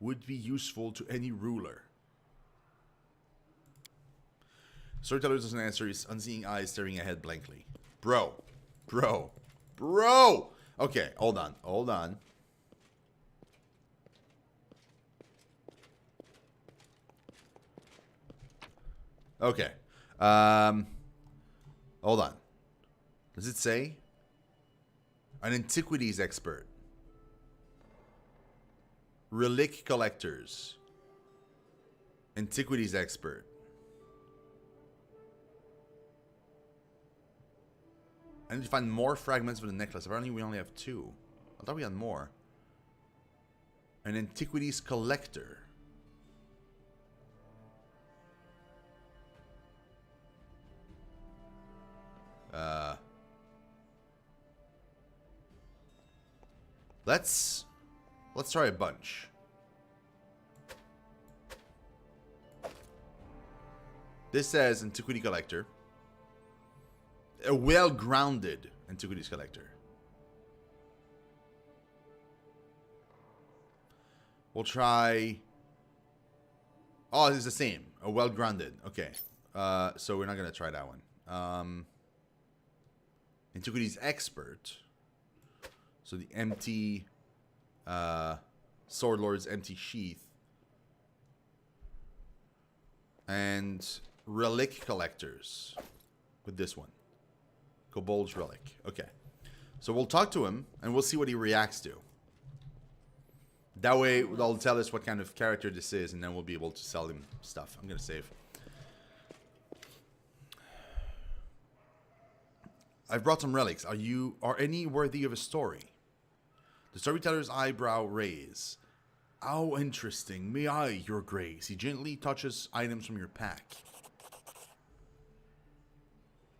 would be useful to any ruler. Storyteller doesn't answer, his unseeing eyes staring ahead blankly. Bro. Okay, hold on. Okay. Hold on. Does it say? An antiquities expert. Relic collectors. Antiquities expert. I need to find more fragments of the necklace. Apparently we only have 2. I thought we had more. An antiquities collector. Let's try a bunch. This says antiquity collector. A well-grounded antiquities collector. We'll try... Oh, it's the same. A well-grounded. Okay. So we're not going to try that one. Antiquities expert. So the empty... Sword Lord's empty sheath. And relic collectors. With this one. Kobold's relic. Okay. So we'll talk to him, and we'll see what he reacts to. That way, they'll tell us what kind of character this is, and then we'll be able to sell him stuff. I'm going to save. I've brought some relics. Are any worthy of a story? The storyteller's eyebrow raise. How interesting. May I, your grace? He gently touches items from your pack.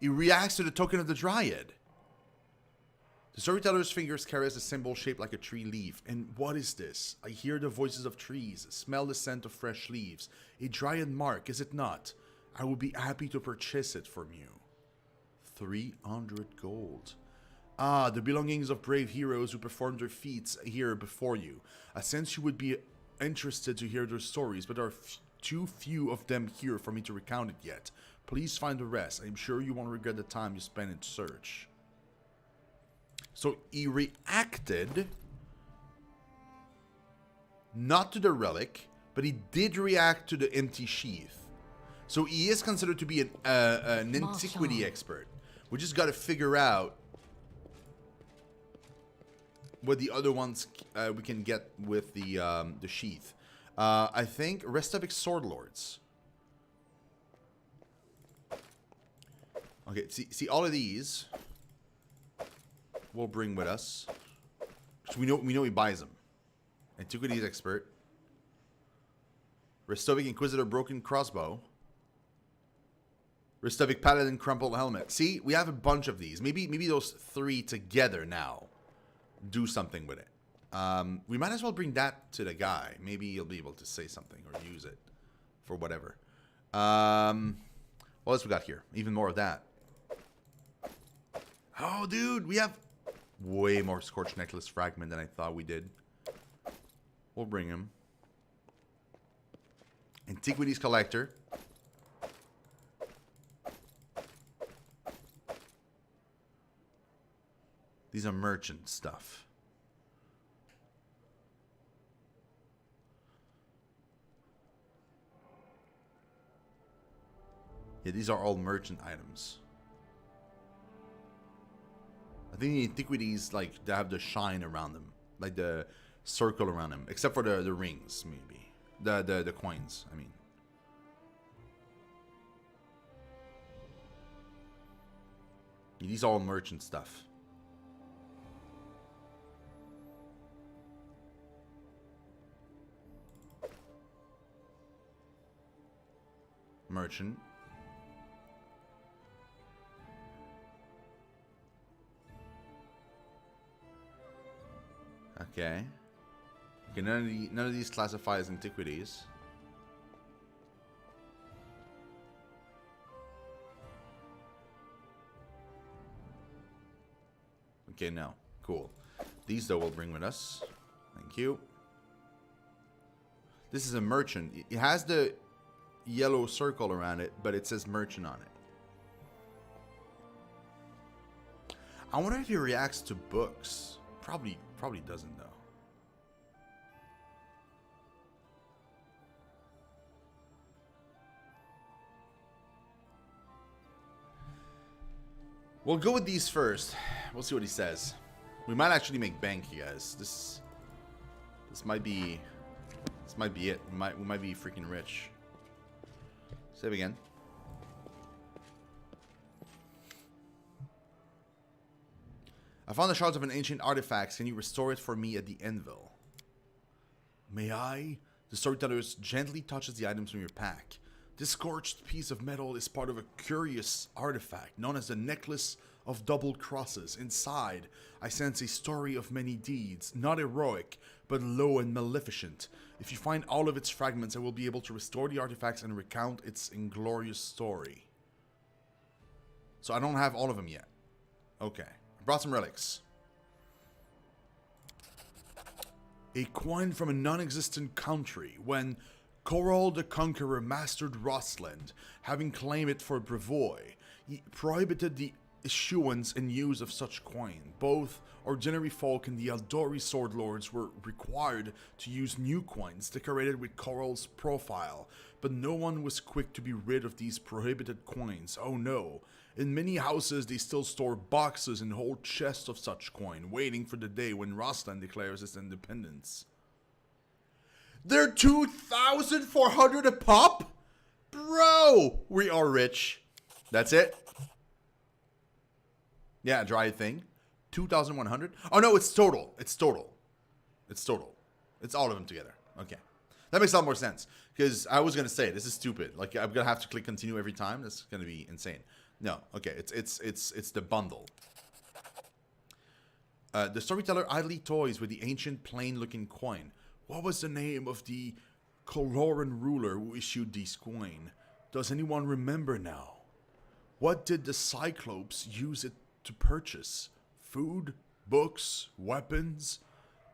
He reacts to the token of the Dryad. The storyteller's fingers carries a symbol shaped like a tree leaf. And what is this? I hear the voices of trees, smell the scent of fresh leaves. A Dryad mark, is it not? I would be happy to purchase it from you. 300 gold. Ah, the belongings of brave heroes who performed their feats here before you. I sense you would be interested to hear their stories, but there are too few of them here for me to recount it yet. Please find the rest. I'm sure you won't regret the time you spent in search. So he reacted not to the relic, but he did react to the empty sheath. So he is considered to be an antiquity expert. We just got to figure out what the other ones we can get with the sheath. I think Restavik Sword Lords. Okay, see all of these we'll bring with us. So we know he buys them. Antiquities expert. Restavik Inquisitor broken crossbow. Restavik Paladin crumpled helmet. See, we have a bunch of these. Maybe those 3 together now do something with it. We might as well bring that to the guy. Maybe he'll be able to say something or use it for whatever. What else we got here? Even more of that. Oh, dude, we have way more Scorched Necklace fragment than I thought we did. We'll bring him. Antiquities collector. These are merchant stuff. Yeah, these are all merchant items. I think the antiquities, like, they have the shine around them. Like the circle around them. Except for the rings, maybe. The coins, I mean. Yeah, these are all merchant stuff. Merchant. Okay. Okay, none of these classify as antiquities. Okay, no. Cool. These, though, we'll bring with us. Thank you. This is a merchant. It has the yellow circle around it, but it says merchant on it. I wonder if he reacts to books. Probably doesn't though. We'll go with these first. We'll see what he says. We might actually make bank, you guys. This might be it. We might be freaking rich. Save again. I found the shards of an ancient artifact. Can you restore it for me at the anvil? May I? The storyteller gently touches the items from your pack. This scorched piece of metal is part of a curious artifact known as the Necklace of Double Crosses. Inside, I sense a story of many deeds, not heroic, but low and maleficent. If you find all of its fragments, I will be able to restore the artifacts and recount its inglorious story. So I don't have all of them yet. Okay. I brought some relics. A coin from a non-existent country. When Corral the Conqueror mastered Rostland, having claimed it for Brevoy, he prohibited the issuance and use of such coin. Both ordinary folk and the Eldori sword lords were required to use new coins decorated with Coral's profile, but no one was quick to be rid of these prohibited coins. Oh no. In many houses, they still store boxes and whole chests of such coin, waiting for the day when Rostland declares its independence. They're 2,400 a pop? Bro, we are rich. That's it? Yeah, dry thing. 2,100? Oh no, it's total. It's total. It's total. It's all of them together. Okay. That makes a lot more sense. Because I was going to say, this is stupid. Like, I'm going to have to click continue every time. That's going to be insane. No, okay, it's the bundle. The storyteller idly toys with the ancient plain-looking coin. What was the name of the Coloran ruler who issued this coin? Does anyone remember now? What did the Cyclopes use it to purchase? Food, books, weapons?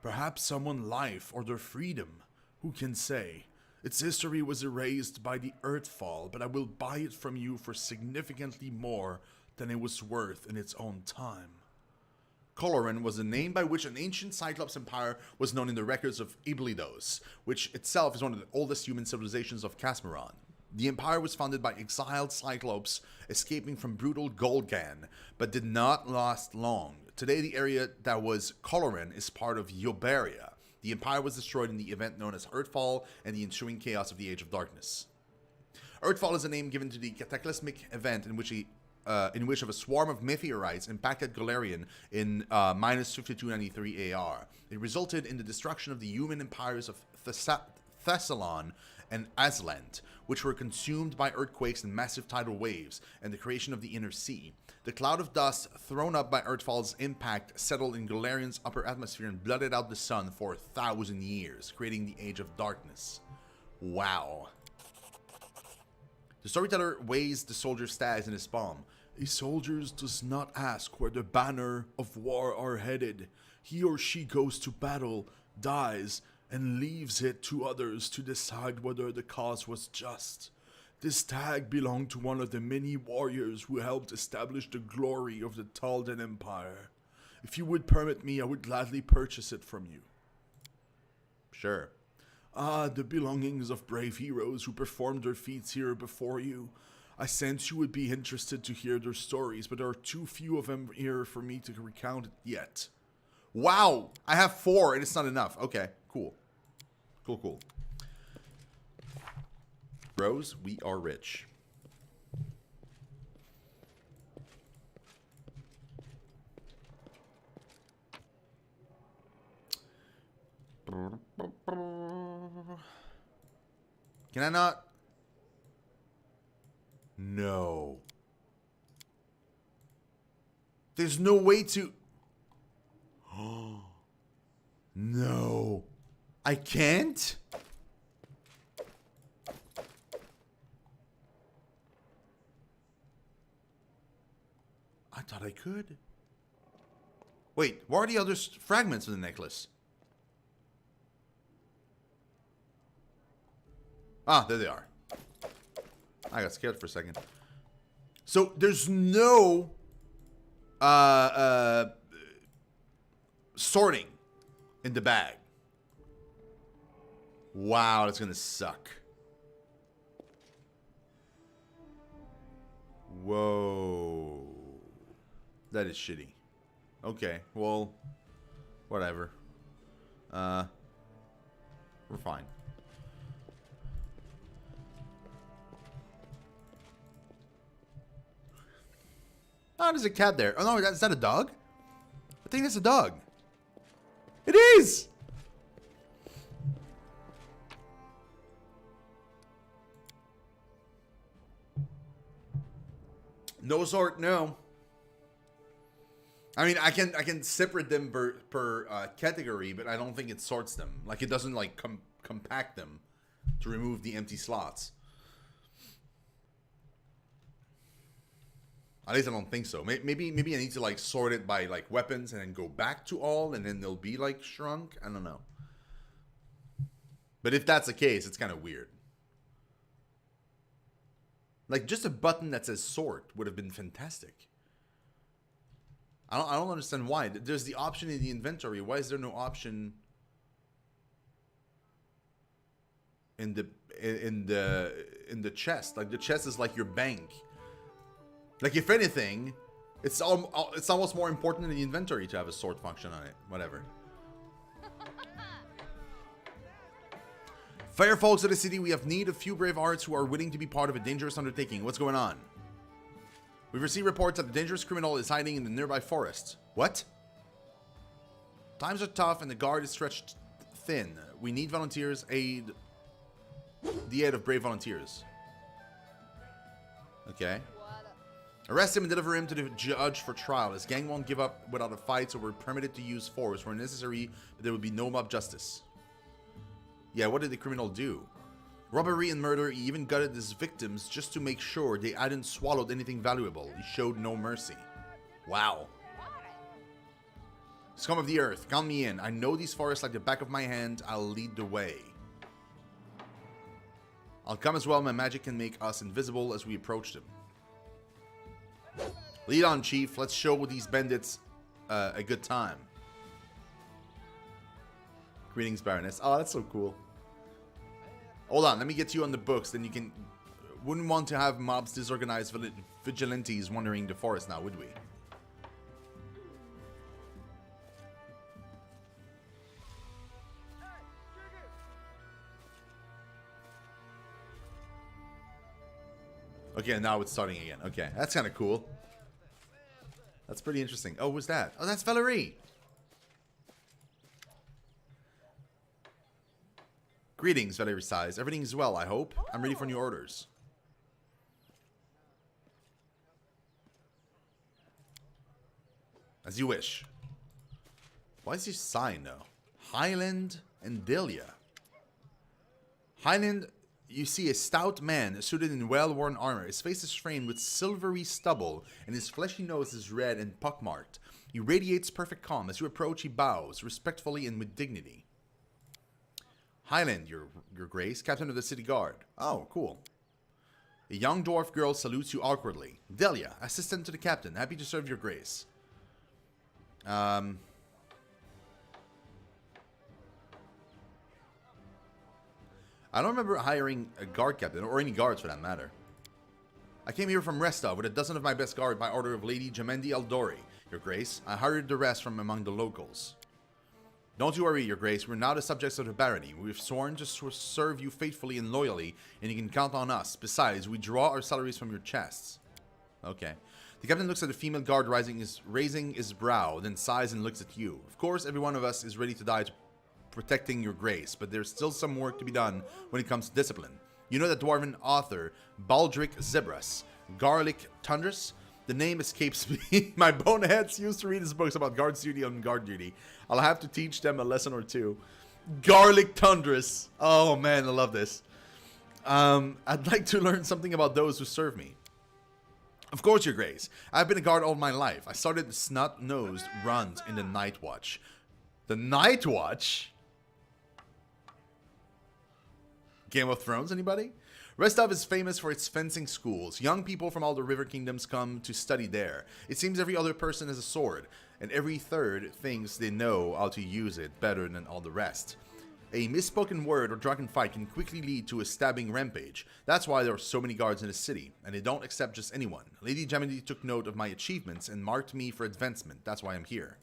Perhaps someone's life or their freedom? Who can say? Its history was erased by the Earthfall, but I will buy it from you for significantly more than it was worth in its own time. Coloran was the name by which an ancient Cyclops empire was known in the records of Iblidos, which itself is one of the oldest human civilizations of Casmeron. The empire was founded by exiled Cyclopes escaping from brutal Golgan, but did not last long. Today, the area that was Coloran is part of Yoberia. The empire was destroyed in the event known as Earthfall and the ensuing chaos of the Age of Darkness. Earthfall is a name given to the cataclysmic event in which a swarm of meteorites impacted Golarion in minus 5293 AR. It resulted in the destruction of the human empires of Thessalon and Azlant, which were consumed by earthquakes and massive tidal waves, and the creation of the Inner Sea. The cloud of dust thrown up by Earthfall's impact settled in Golarion's upper atmosphere and blotted out the sun for 1,000 years, creating the Age of Darkness. Wow. The storyteller weighs the soldier's stags in his palm. A soldier does not ask where the banner of war are headed. He or she goes to battle, dies, and leaves it to others to decide whether the cause was just. This tag belonged to one of the many warriors who helped establish the glory of the Taldan Empire. If you would permit me, I would gladly purchase it from you. Sure. Ah, the belongings of brave heroes who performed their feats here before you. I sense you would be interested to hear their stories, but there are too few of them here for me to recount it yet. Wow! I have 4 and it's not enough. Okay, cool. Cool. Bros, we are rich. Can I not? No. There's no way to... Oh. No. I can't? I thought I could. Wait, what are the other fragments of the necklace? Ah, there they are. I got scared for a second. So there's no sorting in the bag. Wow, that's gonna suck. Whoa. That is shitty. Okay, well, whatever. We're fine. Oh, there's a cat there. Oh, no, is that a dog? I think that's a dog. It is! No sort, no. I mean, I can separate them per category, but I don't think it sorts them. Like, it doesn't, like, compact them to remove the empty slots. At least I don't think so. Maybe I need to, like, sort it by, like, weapons and then go back to all, and then they'll be, like, shrunk. I don't know. But if that's the case, it's kind of weird. Like, just a button that says sort would have been fantastic. I don't understand why. There's the option in the inventory. Why is there no option in the chest? Like, the chest is like your bank. Like, if anything, it's almost more important in the inventory to have a sort function on it. Whatever. Fair folks of the city, we have need of few brave hearts who are willing to be part of a dangerous undertaking. What's going on? We've received reports that the dangerous criminal is hiding in the nearby forest. What? Times are tough and the guard is stretched thin. We need volunteers, the aid of brave volunteers. Okay. Arrest him and deliver him to the judge for trial. His gang won't give up without a fight, so we're permitted to use force where necessary, but there will be no mob justice. Yeah, what did the criminal do? Robbery and murder. He even gutted his victims just to make sure they hadn't swallowed anything valuable. He showed no mercy. Wow. Scum of the earth, count me in. I know these forests like the back of my hand. I'll lead the way. I'll come as well. My magic can make us invisible as we approach them. Lead on, chief. Let's show these bandits a good time. Greetings, Baroness. Oh, that's so cool. Hold on, let me get you on the books, then you can... Wouldn't want to have mobs disorganized vigilantes wandering the forest now, would we? Okay, now it's starting again. Okay, that's kind of cool. That's pretty interesting. Oh, what's that? Oh, that's Valerie! Greetings, Valerie sighs. Everything is well, I hope. I'm ready for new orders. As you wish. Why is he sighing, though? Highland and Delia. Highland, you see a stout man suited in well-worn armor. His face is framed with silvery stubble, and his fleshy nose is red and pockmarked. He radiates perfect calm. As you approach, he bows, respectfully and with dignity. Highland, your grace, captain of the city guard. Oh, cool. A young dwarf girl salutes you awkwardly. Delia, assistant to the captain. Happy to serve your grace. I don't remember hiring a guard captain, or any guards for that matter. I came here from Resta with a dozen of my best guard by order of Lady Jamendi Eldori, your grace. I hired the rest from among the locals. Don't you worry, your grace. We're now the subjects of the barony. We've sworn to serve you faithfully and loyally, and you can count on us. Besides, we draw our salaries from your chests. Okay. The captain looks at the female guard raising his brow, then sighs and looks at you. Of course, every one of us is ready to die protecting your grace, but there's still some work to be done when it comes to discipline. You know that dwarven author, Baldric Zebras, Garlic Tundras? The name escapes me. My boneheads used to read his books about guard duty and guard duty. I'll have to teach them a lesson or two. Garlic Tundras. Oh man, I love this. I'd like to learn something about those who serve me. Of course, your grace. I've been a guard all my life. I started the snot-nosed runs in the Night Watch. The Night Watch? Game of Thrones, anybody? Restov is famous for its fencing schools. Young people from all the river kingdoms come to study there. It seems every other person has a sword, and every third thinks they know how to use it better than all the rest. A misspoken word or drunken fight can quickly lead to a stabbing rampage. That's why there are so many guards in the city, and they don't accept just anyone. Lady Gemini took note of my achievements and marked me for advancement. That's why I'm here.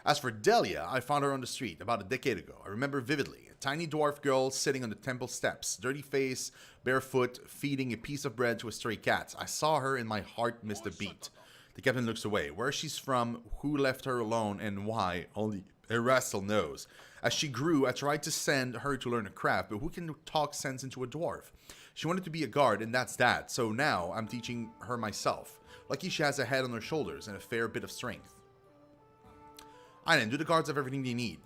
As for Delia, I found her on the street about a decade ago. I remember vividly. A tiny dwarf girl sitting on the temple steps, dirty face, barefoot, feeding a piece of bread to a stray cat. I saw her and my heart missed a beat. The captain looks away. Where she's from, who left her alone, and why, only Erastil knows. As she grew, I tried to send her to learn a craft, but who can talk sense into a dwarf? She wanted to be a guard, and that's that. So now, I'm teaching her myself. Lucky she has a head on her shoulders and a fair bit of strength. Aiden, do the guards have everything they need?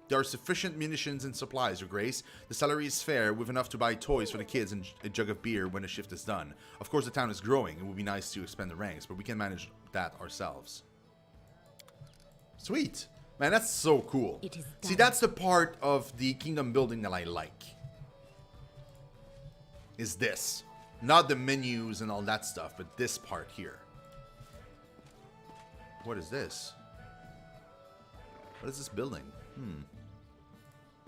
There are sufficient munitions and supplies, Your Grace. The salary is fair, with enough to buy toys for the kids and a jug of beer when the shift is done. Of course, the town is growing. It would be nice to expand the ranks, but we can manage that ourselves. Sweet. Man, that's so cool. See, that's the part of the kingdom building that I like. Is this. Not the menus and all that stuff, but this part here. What is this? What is this building?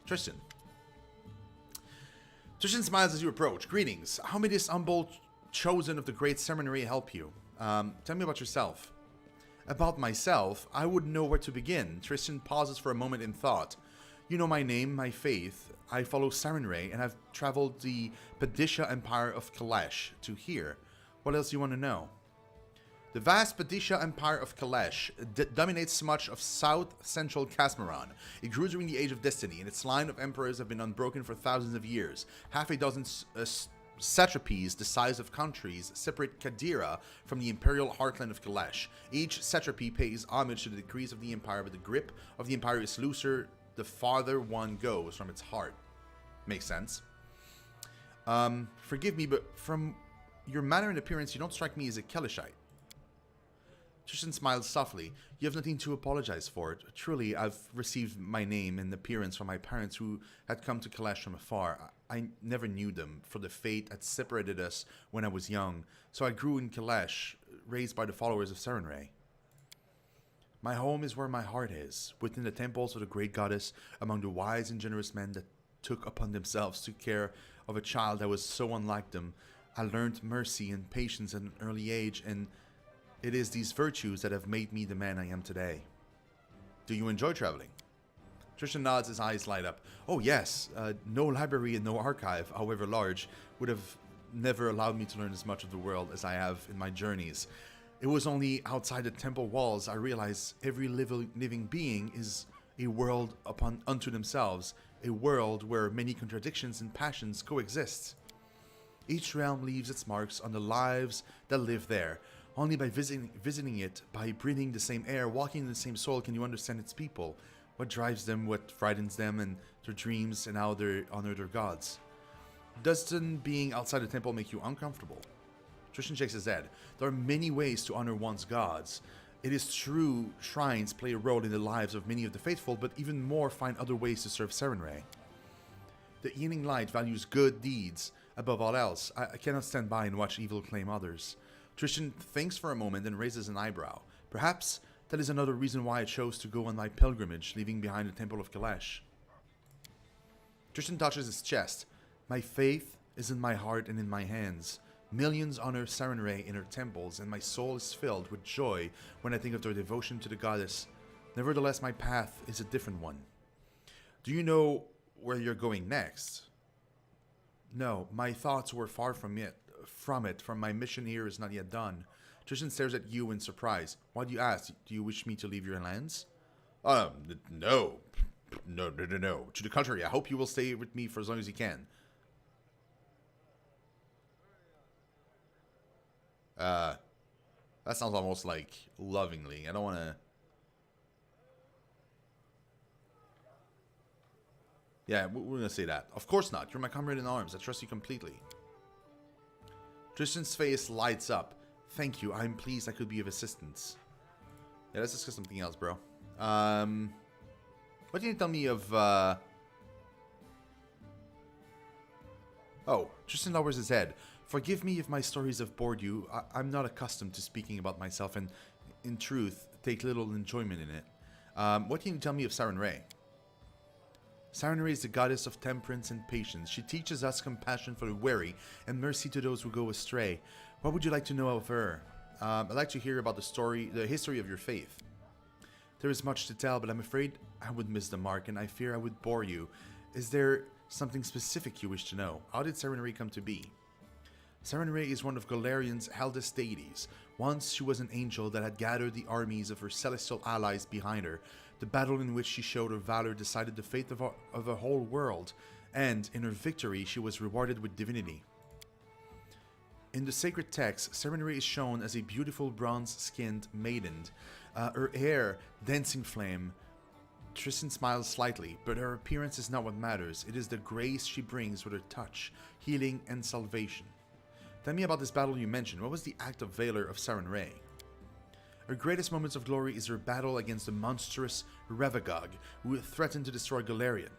Tristan. Tristan smiles as you approach. Greetings. How may this humble chosen of the great seminary help you? Tell me about yourself. About myself, I wouldn't know where to begin. Tristan pauses for a moment in thought. You know my name, my faith. I follow Sarenrae, and I've traveled the Padisha Empire of Kalesh to here. What else do you want to know? The vast Padisha Empire of Kalesh dominates much of south-central Casmaran. It grew during the Age of Destiny, and its line of emperors have been unbroken for thousands of years. Half a dozen satrapies the size of countries separate Kadira from the imperial heartland of Kalesh. Each satrapy pays homage to the decrees of the empire, but the grip of the empire is looser the farther one goes from its heart. Makes sense. Forgive me, but from your manner and appearance, you don't strike me as a Kaleshite. Tristan smiled softly. You have nothing to apologize for. Truly, I've received my name and appearance from my parents who had come to Kalesh from afar. I never knew them, for the fate had separated us when I was young. So I grew in Kalesh, raised by the followers of Sarenrae. My home is where my heart is, within the temples of the great goddess, among the wise and generous men that took upon themselves to care of a child that was so unlike them. I learned mercy and patience at an early age, and it is these virtues that have made me the man I am today. Do you enjoy traveling? Tristan nods, his eyes light up. Oh yes, no library and no archive, however large, would have never allowed me to learn as much of the world as I have in my journeys. It was only outside the temple walls I realized every living being is a world unto themselves, a world where many contradictions and passions coexist. Each realm leaves its marks on the lives that live there. Only by visiting it, by breathing the same air, walking in the same soil, can you understand its people, what drives them, what frightens them, and their dreams, and how they honor their gods. Doesn't being outside the temple make you uncomfortable? Tristan shakes his head. There are many ways to honor one's gods. It is true shrines play a role in the lives of many of the faithful, but even more find other ways to serve Sarenrae. The Evening Light values good deeds above all else. I cannot stand by and watch evil claim others. Tristan thinks for a moment and raises an eyebrow. Perhaps that is another reason why I chose to go on my pilgrimage, leaving behind the Temple of Kalesh. Tristan touches his chest. My faith is in my heart and in my hands. Millions honor Sarenrae in her temples, and my soul is filled with joy when I think of their devotion to the goddess. Nevertheless, my path is a different one. Do you know where you're going next? No, my thoughts were far from it, for my mission here is not yet done. Tristan stares at you in surprise. Why do you ask? Do you wish me to leave your lands? No. No. To the contrary, I hope you will stay with me for as long as you can. That sounds almost like lovingly. I don't want to... Yeah, we're going to say that. Of course not. You're my comrade in arms. I trust you completely. Tristan's face lights up. Thank you. I'm pleased I could be of assistance. Yeah, let's discuss something else, bro. What can you tell me of, Oh, Tristan lowers his head. Forgive me if my stories have bored you. I'm not accustomed to speaking about myself and, in truth, take little enjoyment in it. What can you tell me of Sarenrae? Sarenrae is the goddess of temperance and patience. She teaches us compassion for the weary and mercy to those who go astray. What would you like to know of her? I'd like to hear about the history of your faith. There is much to tell, but I'm afraid I would miss the mark, and I fear I would bore you. Is there something specific you wish to know? How did Sarenrae come to be? Sarenrae is one of Golarian's eldest deities. Once she was an angel that had gathered the armies of her celestial allies behind her. The battle in which she showed her valor decided the fate of a whole world, and in her victory she was rewarded with divinity. In the sacred text, Sarenrae is shown as a beautiful bronze-skinned maiden, her hair dancing flame. Tristan smiles slightly, but her appearance is not what matters. It is the grace she brings with her touch, healing, and salvation. Tell me about this battle you mentioned. What was the act of valor of Sarenrae? Her greatest moments of glory is her battle against the monstrous Revagog, who threatened to destroy Golarion.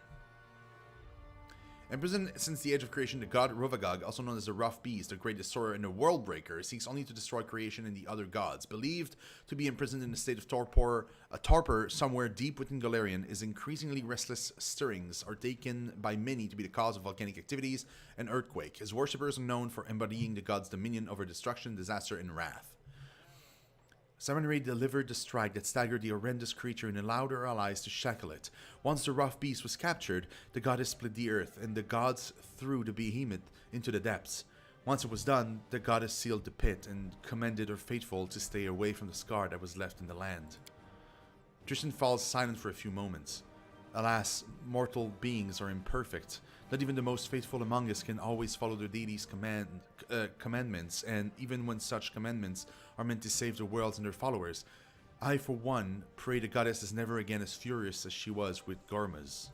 Imprisoned since the age of creation, the god Revagog, also known as the Rough Beast, the Great Destroyer and the World Breaker, seeks only to destroy creation and the other gods. Believed to be imprisoned in a state of torpor, a torpor somewhere deep within Golarion, his increasingly restless stirrings are taken by many to be the cause of volcanic activities and earthquake. His worshippers are known for embodying the god's dominion over destruction, disaster, and wrath. Sarenrae delivered the strike that staggered the horrendous creature and allowed her allies to shackle it. Once the rough beast was captured, the goddess split the earth, and the gods threw the behemoth into the depths. Once it was done, the goddess sealed the pit and commanded her faithful to stay away from the scar that was left in the land. Tristan falls silent for a few moments. Alas, mortal beings are imperfect. Not even the most faithful among us can always follow their deity's commandments, and even when such commandments are meant to save the world and their followers, I, for one, pray the goddess is never again as furious as she was with Gormaz.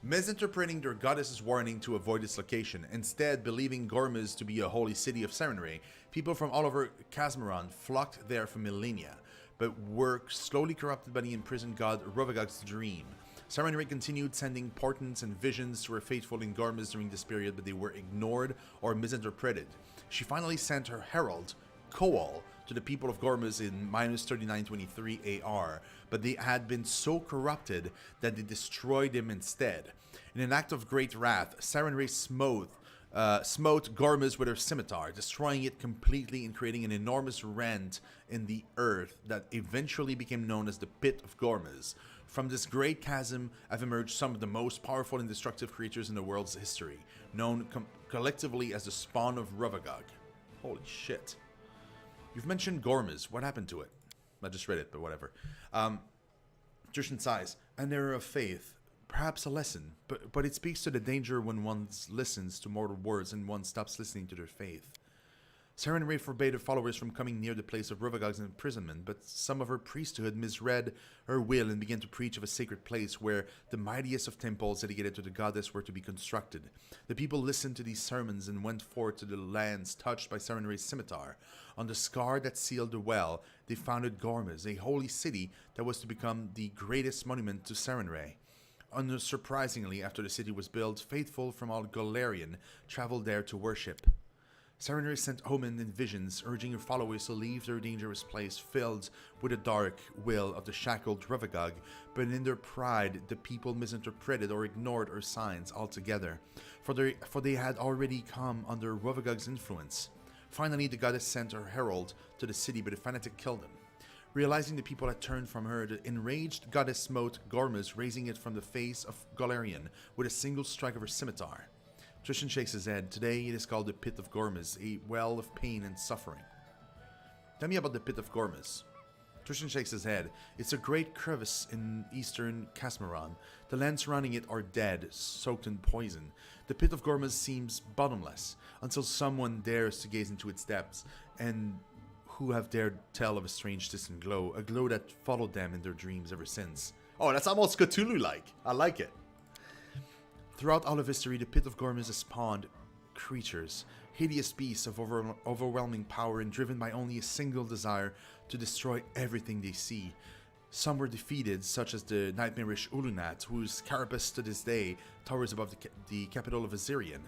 Misinterpreting their goddess's warning to avoid its location, instead believing Gormaz to be a holy city of Sarenrae, people from all over Casmeron flocked there for millennia, but were slowly corrupted by the imprisoned god Revagog's dream. Sarenrae continued sending portents and visions to her faithful in Gormaz during this period, but they were ignored or misinterpreted. She finally sent her herald, Koal, to the people of Gormaz in minus 3923 AR, but they had been so corrupted that they destroyed him instead. In an act of great wrath, Sarenrae smote Gormaz with her scimitar, destroying it completely and creating an enormous rent in the earth that eventually became known as the Pit of Gormaz. From this great chasm have emerged some of the most powerful and destructive creatures in the world's history, known collectively as the spawn of Revagog. Holy shit. You've mentioned Gormaz. What happened to it? I just read it, but whatever. Tristan sighs. An error of faith. Perhaps a lesson, but it speaks to the danger when one listens to mortal words and one stops listening to their faith. Sarenrae forbade her followers from coming near the place of Revagog's imprisonment, but some of her priesthood misread her will and began to preach of a sacred place where the mightiest of temples dedicated to the goddess were to be constructed. The people listened to these sermons and went forth to the lands touched by Sarenrae's scimitar. On the scar that sealed the well, they founded Gormaz, a holy city that was to become the greatest monument to Sarenrae. Unsurprisingly, after the city was built, faithful from all Golarion traveled there to worship. Sarenrae sent omens and visions, urging her followers to leave their dangerous place filled with the dark will of the shackled Revagog, but in their pride the people misinterpreted or ignored her signs altogether, for they had already come under Revagog's influence. Finally, the goddess sent her herald to the city, but a fanatic killed him. Realizing the people had turned from her, the enraged goddess smote Gormaz, raising it from the face of Golarion with a single strike of her scimitar. Tristan shakes his head. Today it is called the Pit of Gormaz, a well of pain and suffering. Tell me about the Pit of Gormaz. Tristan shakes his head. It's a great crevice in eastern Casmeron. The land surrounding it are dead, soaked in poison. The Pit of Gormaz seems bottomless, until someone dares to gaze into its depths, and who have dared tell of a strange distant glow, a glow that followed them in their dreams ever since. Oh, that's almost Cthulhu-like. I like it. Throughout all of history, the Pit of Gormaz has spawned creatures, hideous beasts of overwhelming power and driven by only a single desire to destroy everything they see. Some were defeated, such as the nightmarish Ulunat, whose carapace to this day towers above the capital of Azirian.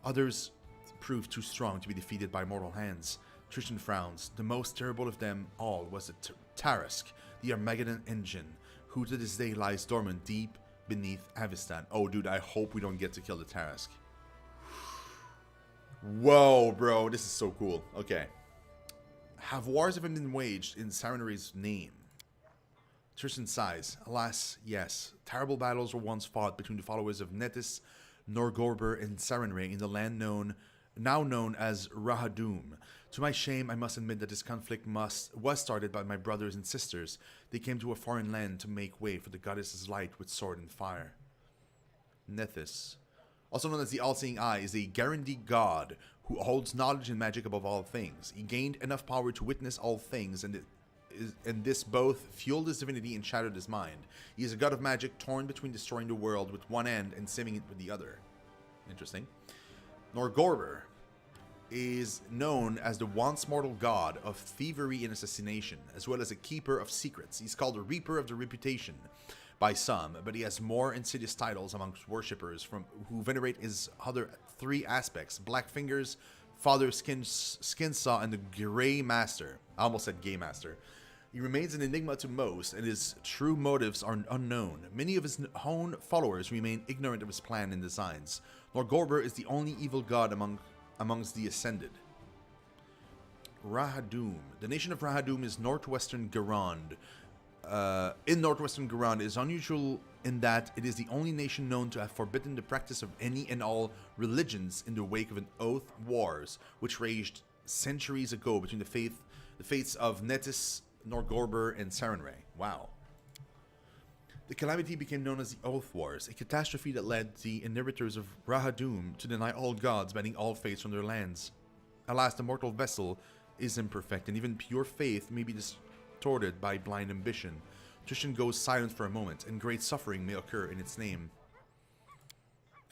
Others proved too strong to be defeated by mortal hands. Tristan frowns. The most terrible of them all was the Tarask, the Armageddon engine, who to this day lies dormant deep beneath Avistan. Oh, dude, I hope we don't get to kill the Tarask. Whoa, bro, this is so cool. Okay. Have wars ever been waged in Sarenrae's name? Tristan sighs. Alas, yes. Terrible battles were once fought between the followers of Netis, Norgorber, and Sarenrae in the land now known as Rahadum. To my shame, I must admit that this conflict was started by my brothers and sisters. They came to a foreign land to make way for the goddess's light with sword and fire. Nethys, also known as the All-Seeing Eye, is a Garandi god who holds knowledge and magic above all things. He gained enough power to witness all things, and this both fueled his divinity and shattered his mind. He is a god of magic torn between destroying the world with one end and saving it with the other. Interesting. Norgorber is known as the once mortal god of thievery and assassination, as well as a keeper of secrets. He's called the Reaper of the Reputation by some, but he has more insidious titles amongst worshippers who venerate his other three aspects: Black Fingers, Father Skinsaw, and the Grey Master. I almost said Gay Master. He remains an enigma to most, and his true motives are unknown. Many of his own followers remain ignorant of his plan and designs. Norgorber is the only evil god amongst the Ascended. Rahadum. The nation of Rahadum is northwestern Garand. In northwestern Garand, it is unusual in that it is the only nation known to have forbidden the practice of any and all religions in the wake of an oath wars, which raged centuries ago between the faiths of Netis, Norgorber, and Sarenrae. Wow. The calamity became known as the Oath Wars, a catastrophe that led the inheritors of Rahadum to deny all gods, banning all faiths from their lands. Alas, the mortal vessel is imperfect, and even pure faith may be distorted by blind ambition. Tristan goes silent for a moment, and great suffering may occur in its name.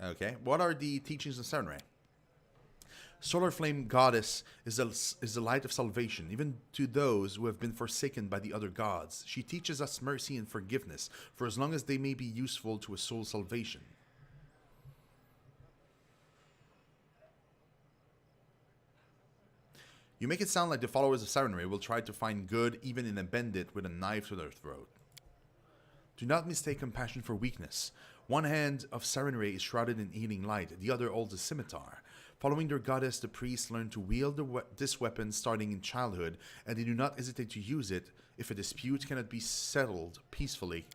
Okay, what are the teachings of Sarenrae? Solar Flame Goddess is the light of salvation, even to those who have been forsaken by the other gods. She teaches us mercy and forgiveness, for as long as they may be useful to a soul's salvation. You make it sound like the followers of Sarenrae will try to find good even in a bandit with a knife to their throat. Do not mistake compassion for weakness. One hand of Sarenrae is shrouded in healing light, the other holds a scimitar. Following their goddess, the priests learn to wield this weapon starting in childhood, and they do not hesitate to use it if a dispute cannot be settled peacefully.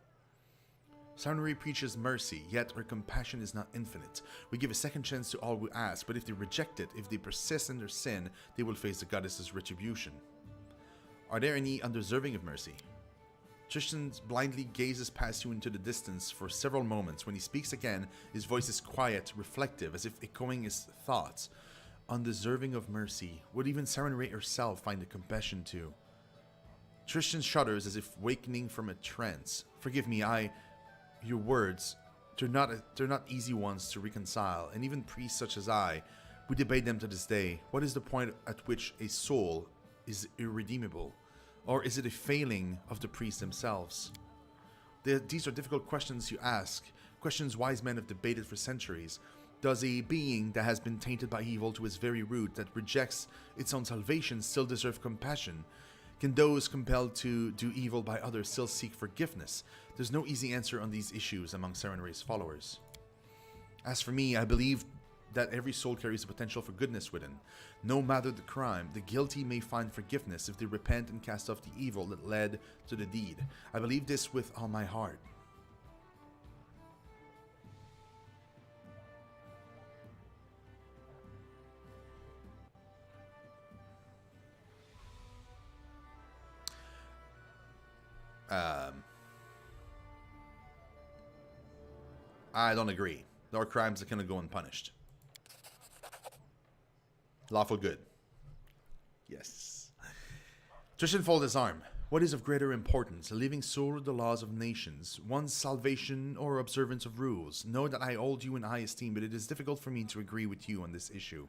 Sarenrae preaches mercy, yet her compassion is not infinite. We give a second chance to all who ask, but if they reject it, if they persist in their sin, they will face the goddess's retribution. Are there any undeserving of mercy? Tristan blindly gazes past you into the distance for several moments. When he speaks again, his voice is quiet, reflective, as if echoing his thoughts. Undeserving of mercy. Would even Sarenrae herself find the compassion to? Tristan shudders as if wakening from a trance. Forgive me, your words, they're not easy ones to reconcile, and even priests such as I, we debate them to this day. What is the point at which a soul is irredeemable? Or is it a failing of the priests themselves? These are difficult questions you ask, questions wise men have debated for centuries. Does a being that has been tainted by evil to its very root, that rejects its own salvation, still deserve compassion? Can those compelled to do evil by others still seek forgiveness? There's no easy answer on these issues among Sarenrae's followers. As for me, I believe that every soul carries the potential for goodness within. No matter the crime, the guilty may find forgiveness if they repent and cast off the evil that led to the deed. I believe this with all my heart. I don't agree. There are crimes that cannot go unpunished. Lawful good. Yes. Tristan folds his arm. What is of greater importance, a living soul or the laws of nations, one's salvation or observance of rules? Know that I hold you in high esteem, but it is difficult for me to agree with you on this issue.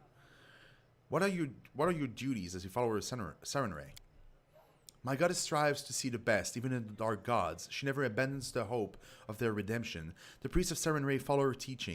What are your duties as a follower of Sarenrae? My goddess strives to see the best, even in the dark gods. She never abandons the hope of their redemption. The priests of Serenray follow her teaching.